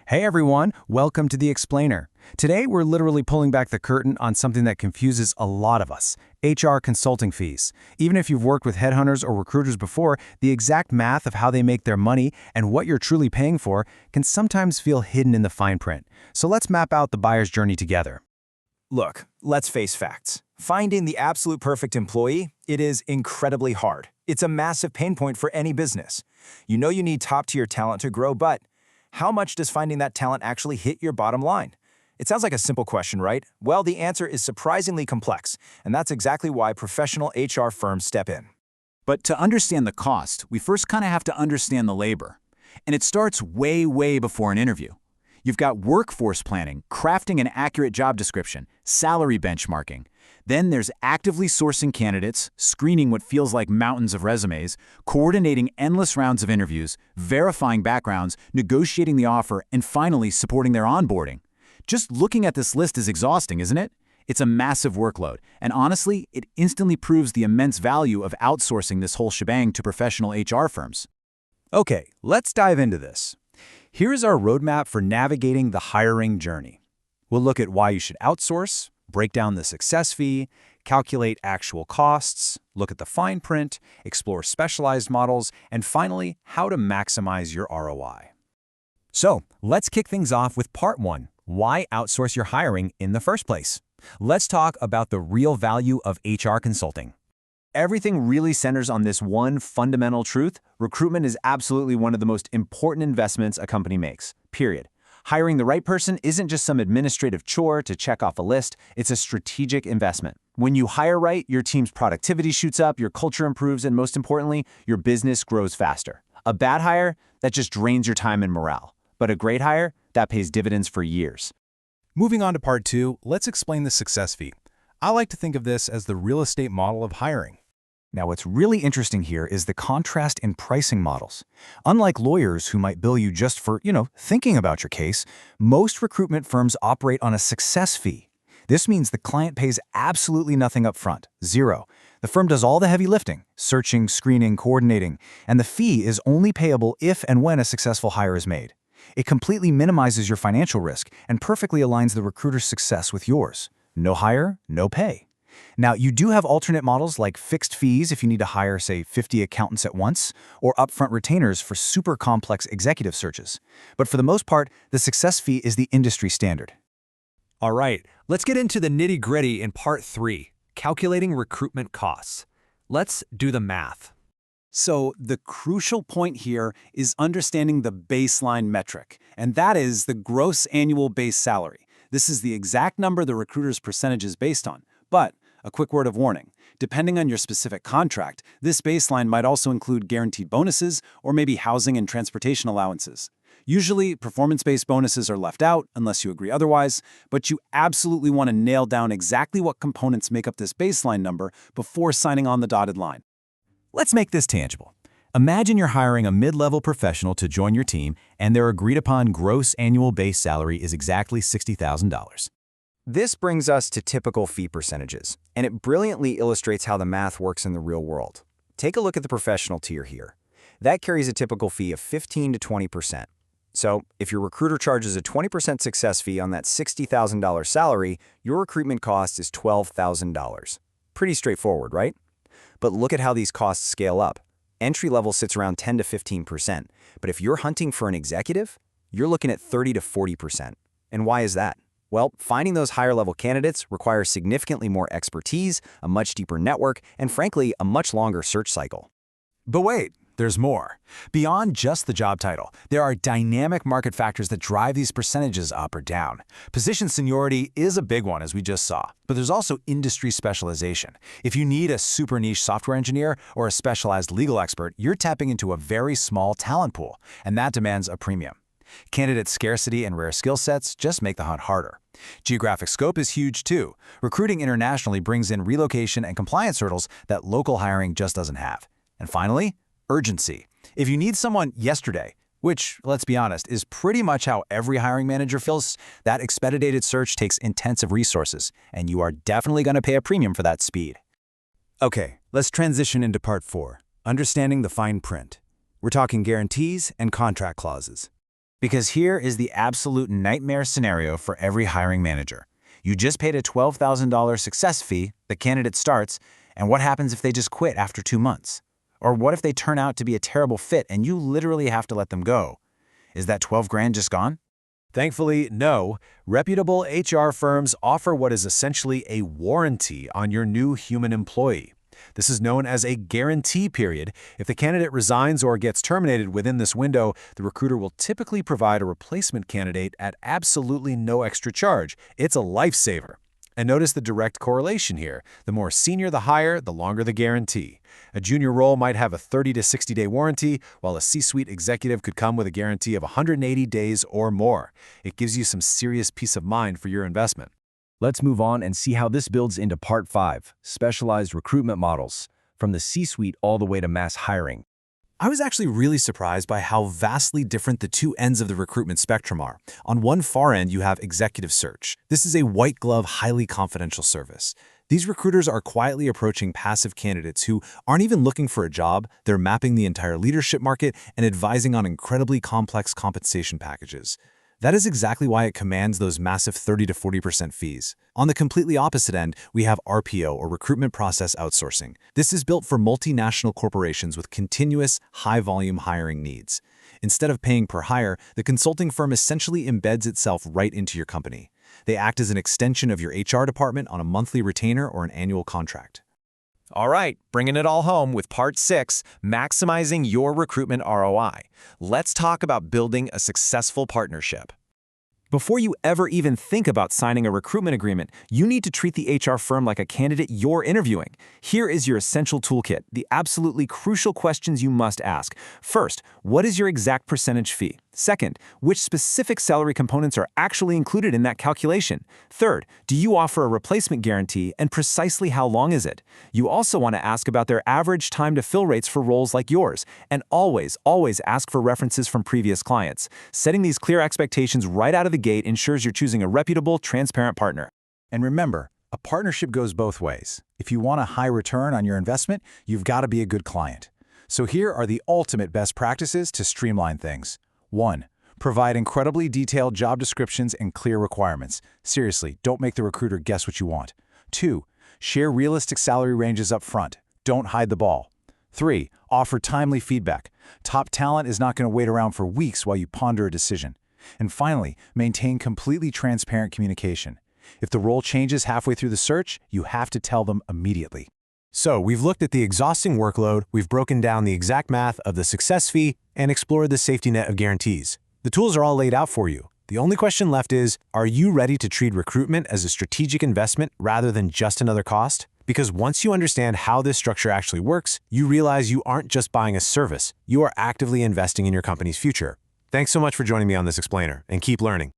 Hey everyone, welcome to The Explainer. Today we're literally pulling back the curtain on something that confuses a lot of us, HR consulting fees. Even if you've worked with headhunters or recruiters before, the exact math of how they make their money and what you're truly paying for can sometimes feel hidden in the fine print. So let's map out the buyer's journey together. Look, let's face facts. Finding the absolute perfect employee, it is incredibly hard. It's a massive pain point for any business. You know you need top-tier talent to grow, but how much does finding that talent actually hit your bottom line? It sounds like a simple question, right? Well, the answer is surprisingly complex, and that's exactly why professional HR firms step in. But to understand the cost, we first kind of have to understand the labor. And it starts way before an interview. You've got workforce planning, crafting an accurate job description, salary benchmarking. Then there's actively sourcing candidates, screening what feels like mountains of resumes, coordinating endless rounds of interviews, verifying backgrounds, negotiating the offer, and finally supporting their onboarding. Just looking at this list is exhausting, isn't it? It's a massive workload, and honestly, it instantly proves the immense value of outsourcing this whole shebang to professional HR firms. Okay, let's dive into this. Here's our roadmap for navigating the hiring journey. We'll look at why you should outsource, break down the success fee, calculate actual costs, look at the fine print, explore specialized models, and finally, how to maximize your ROI. So, let's kick things off with part one, why outsource your hiring in the first place. Let's talk about the real value of HR consulting. Everything really centers on this one fundamental truth: recruitment is absolutely one of the most important investments a company makes, period. Hiring the right person isn't just some administrative chore to check off a list, it's a strategic investment. When you hire right, your team's productivity shoots up, your culture improves, and most importantly, your business grows faster. A bad hire, that just drains your time and morale. But a great hire, that pays dividends for years. Moving on to part two, let's explain the success fee. I like to think of this as the real estate model of hiring. Now, what's really interesting here is the contrast in pricing models. Unlike lawyers who might bill you just for, thinking about your case, most recruitment firms operate on a success fee. This means the client pays absolutely nothing up front, zero. The firm does all the heavy lifting, searching, screening, coordinating, and the fee is only payable if and when a successful hire is made. It completely minimizes your financial risk and perfectly aligns the recruiter's success with yours. No hire, no pay. Now, you do have alternate models like fixed fees if you need to hire, say, 50 accountants at once, or upfront retainers for super complex executive searches. But for the most part, the success fee is the industry standard. All right, let's get into the nitty-gritty in part three, calculating recruitment costs. Let's do the math. So the crucial point here is understanding the baseline metric, and that is the gross annual base salary. This is the exact number the recruiter's percentage is based on. But a quick word of warning, depending on your specific contract, this baseline might also include guaranteed bonuses or maybe housing and transportation allowances. Usually, performance-based bonuses are left out unless you agree otherwise, but you absolutely want to nail down exactly what components make up this baseline number before signing on the dotted line. Let's make this tangible. Imagine you're hiring a mid-level professional to join your team, and their agreed-upon gross annual base salary is exactly $60,000. This brings us to typical fee percentages, and it brilliantly illustrates how the math works in the real world. Take a look at the professional tier here. That carries a typical fee of 15 to 20%. So, if your recruiter charges a 20% success fee on that $60,000 salary, your recruitment cost is $12,000. Pretty straightforward, right? But look at how these costs scale up. Entry level sits around 10 to 15%, but if you're hunting for an executive, you're looking at 30 to 40%. And why is that? Well, finding those higher-level candidates requires significantly more expertise, a much deeper network, and frankly, a much longer search cycle. But wait, there's more. Beyond just the job title, there are dynamic market factors that drive these percentages up or down. Position seniority is a big one, as we just saw, but there's also industry specialization. If you need a super niche software engineer or a specialized legal expert, you're tapping into a very small talent pool, and that demands a premium. Candidate scarcity and rare skill sets just make the hunt harder. Geographic scope is huge too. Recruiting internationally brings in relocation and compliance hurdles that local hiring just doesn't have. And finally, urgency. If you need someone yesterday, which, let's be honest, is pretty much how every hiring manager feels, that expedited search takes intensive resources, and you are definitely going to pay a premium for that speed. Okay, let's transition into part four, understanding the fine print. We're talking guarantees and contract clauses. Because here is the absolute nightmare scenario for every hiring manager. You just paid a $12,000 success fee, the candidate starts, and what happens if they just quit after 2 months? Or what if they turn out to be a terrible fit and you literally have to let them go? Is that 12 grand just gone? Thankfully, no. Reputable HR firms offer what is essentially a warranty on your new human employee. This is known as a guarantee period. If the candidate resigns or gets terminated within this window, the recruiter will typically provide a replacement candidate at absolutely no extra charge. It's a lifesaver. And notice the direct correlation here. The more senior the hire, the longer the guarantee. A junior role might have a 30 to 60-day warranty, while a C-suite executive could come with a guarantee of 180 days or more. It gives you some serious peace of mind for your investment. Let's move on and see how this builds into Part 5, Specialized Recruitment Models, from the C-suite all the way to mass hiring. I was actually really surprised by how vastly different the two ends of the recruitment spectrum are. On one far end, you have executive search. This is a white-glove, highly confidential service. These recruiters are quietly approaching passive candidates who aren't even looking for a job. They're mapping the entire leadership market and advising on incredibly complex compensation packages. That is exactly why it commands those massive 30 to 40% fees. On the completely opposite end, we have RPO, or Recruitment Process Outsourcing. This is built for multinational corporations with continuous, high-volume hiring needs. Instead of paying per hire, the consulting firm essentially embeds itself right into your company. They act as an extension of your HR department on a monthly retainer or an annual contract. All right, bringing it all home with Part 6, maximizing your recruitment ROI. Let's talk about building a successful partnership. Before you ever even think about signing a recruitment agreement, you need to treat the HR firm like a candidate you're interviewing. Here is your essential toolkit, the absolutely crucial questions you must ask. First, what is your exact percentage fee? Second, which specific salary components are actually included in that calculation? Third, do you offer a replacement guarantee, and precisely how long is it? You also want to ask about their average time to fill rates for roles like yours. And always, always ask for references from previous clients. Setting these clear expectations right out of the gate ensures you're choosing a reputable, transparent partner. And remember, a partnership goes both ways. If you want a high return on your investment, you've got to be a good client. So here are the ultimate best practices to streamline things. 1. Provide incredibly detailed job descriptions and clear requirements. Seriously, don't make the recruiter guess what you want. 2. Share realistic salary ranges up front. Don't hide the ball. 3. Offer timely feedback. Top talent is not going to wait around for weeks while you ponder a decision. And finally, maintain completely transparent communication. If the role changes halfway through the search, you have to tell them immediately. So, we've looked at the exhausting workload, we've broken down the exact math of the success fee, and explored the safety net of guarantees. The tools are all laid out for you. The only question left is, are you ready to treat recruitment as a strategic investment rather than just another cost? Because once you understand how this structure actually works, you realize you aren't just buying a service, you are actively investing in your company's future. Thanks so much for joining me on this explainer, and keep learning.